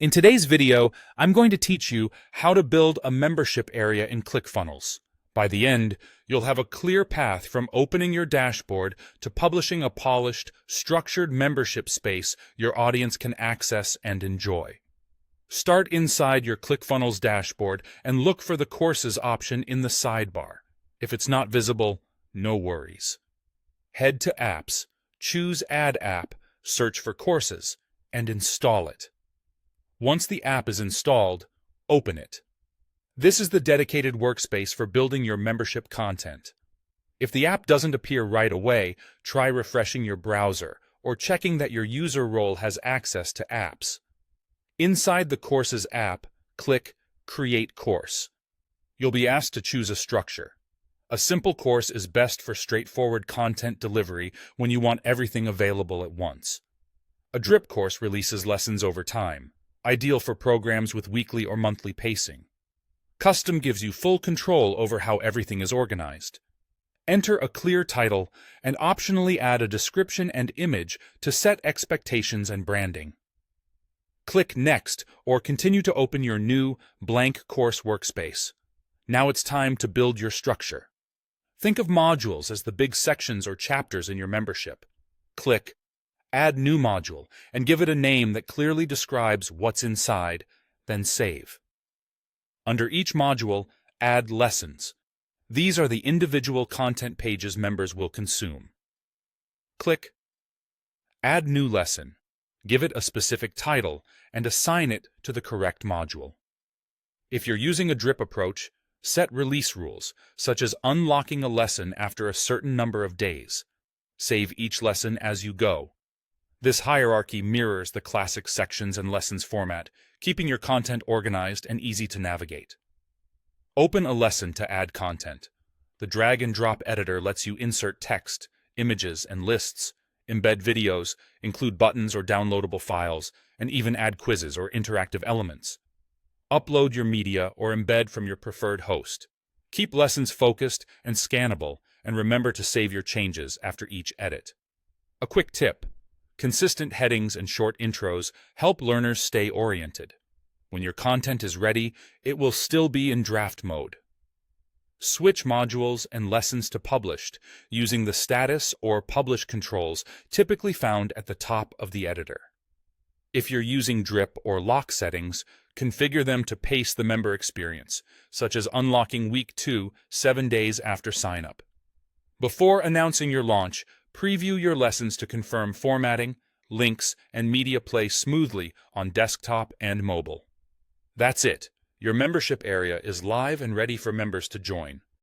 In today's video, I'm going to teach you how to build a membership area in ClickFunnels. By the end, you'll have a clear path from opening your dashboard to publishing a polished, structured membership space your audience can access and enjoy. Start inside your ClickFunnels dashboard and look for the Courses option in the sidebar. If it's not visible, no worries. Head to Apps, choose Add App, search for Courses, and install it. Once the app is installed, open it. This is the dedicated workspace for building your membership content. If the app doesn't appear right away, try refreshing your browser or checking that your user role has access to apps. Inside the Courses app, click Create Course. You'll be asked to choose a structure. A simple course is best for straightforward content delivery when you want everything available at once. A drip course releases lessons over time, ideal for programs with weekly or monthly pacing. Custom gives you full control over how everything is organized. Enter a clear title and optionally add a description and image to set expectations and branding. Click Next or continue to open your new, blank course workspace. Now it's time to build your structure. Think of modules as the big sections or chapters in your membership. Click Add New Module and give it a name that clearly describes what's inside, then save. Under each module, add lessons. These are the individual content pages members will consume. Click Add New Lesson. Give it a specific title and assign it to the correct module. If you're using a drip approach, set release rules, such as unlocking a lesson after a certain number of days. Save each lesson as you go. This hierarchy mirrors the classic sections and lessons format, keeping your content organized and easy to navigate. Open a lesson to add content. The drag-and-drop editor lets you insert text, images, and lists, embed videos, include buttons or downloadable files, and even add quizzes or interactive elements. Upload your media or embed from your preferred host. Keep lessons focused and scannable, and remember to save your changes after each edit. A quick tip: consistent headings and short intros help learners stay oriented. When your content is ready, it will still be in draft mode. Switch modules and lessons to published using the status or publish controls typically found at the top of the editor. If you're using drip or lock settings, configure them to pace the member experience, such as unlocking week 2 7 days after sign-up. Before announcing your launch, preview your lessons to confirm formatting, links, and media play smoothly on desktop and mobile. That's it. Your membership area is live and ready for members to join.